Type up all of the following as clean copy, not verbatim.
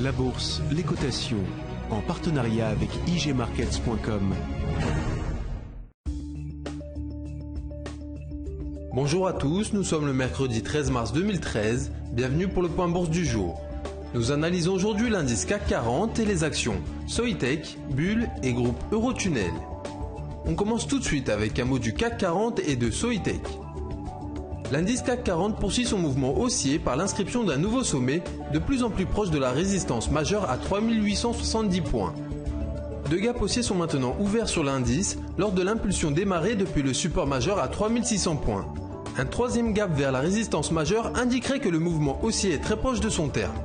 La bourse, les cotations, en partenariat avec igmarkets.com. Bonjour à tous, nous sommes le mercredi 13 mars 2013, bienvenue pour le point bourse du jour. Nous analysons aujourd'hui l'indice CAC 40 et les actions Soitec, Bull et groupe Eurotunnel. On commence tout de suite avec un mot du CAC 40 et de Soitec. L'indice CAC 40 poursuit son mouvement haussier par l'inscription d'un nouveau sommet de plus en plus proche de la résistance majeure à 3870 points. Deux gaps haussiers sont maintenant ouverts sur l'indice lors de l'impulsion démarrée depuis le support majeur à 3600 points. Un troisième gap vers la résistance majeure indiquerait que le mouvement haussier est très proche de son terme.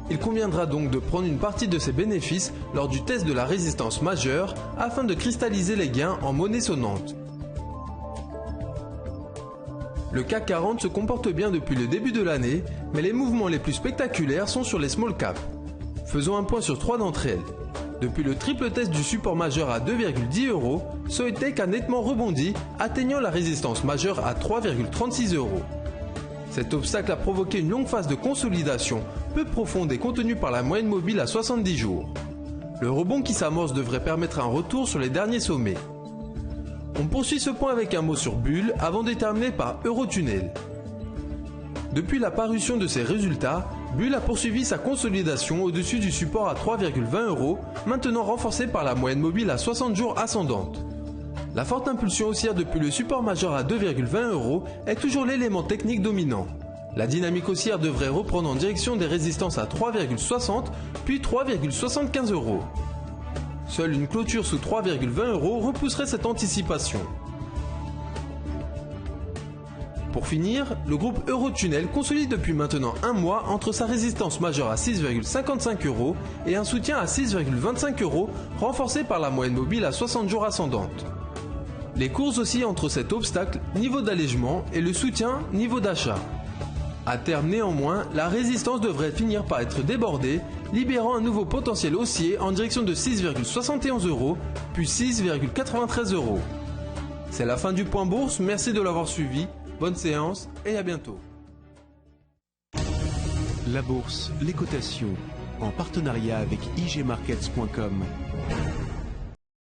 Il conviendra donc de prendre une partie de ses bénéfices lors du test de la résistance majeure afin de cristalliser les gains en monnaie sonnante. Le CAC 40 se comporte bien depuis le début de l'année, mais les mouvements les plus spectaculaires sont sur les small caps. Faisons un point sur trois d'entre elles. Depuis le triple test du support majeur à 2,10 €, Soitec a nettement rebondi, atteignant la résistance majeure à 3,36 €. Cet obstacle a provoqué une longue phase de consolidation, peu profonde et contenue par la moyenne mobile à 70 jours. Le rebond qui s'amorce devrait permettre un retour sur les derniers sommets. On poursuit ce point avec un mot sur Bull avant de terminer par Eurotunnel. Depuis la parution de ses résultats, Bull a poursuivi sa consolidation au-dessus du support à 3,20 €, maintenant renforcé par la moyenne mobile à 60 jours ascendante. La forte impulsion haussière depuis le support majeur à 2,20 € est toujours l'élément technique dominant. La dynamique haussière devrait reprendre en direction des résistances à 3,60 puis 3,75 €. Seule une clôture sous 3,20 € repousserait cette anticipation. Pour finir, le groupe Eurotunnel consolide depuis maintenant un mois entre sa résistance majeure à 6,55 € et un soutien à 6,25 €, renforcé par la moyenne mobile à 60 jours ascendante. Les cours oscillent entre cet obstacle, niveau d'allègement, et le soutien, niveau d'achat. À terme néanmoins, la résistance devrait finir par être débordée, libérant un nouveau potentiel haussier en direction de 6,71 €, puis 6,93 €. C'est la fin du point bourse, merci de l'avoir suivi, bonne séance et à bientôt. La bourse, les cotations, en partenariat avec igmarkets.com.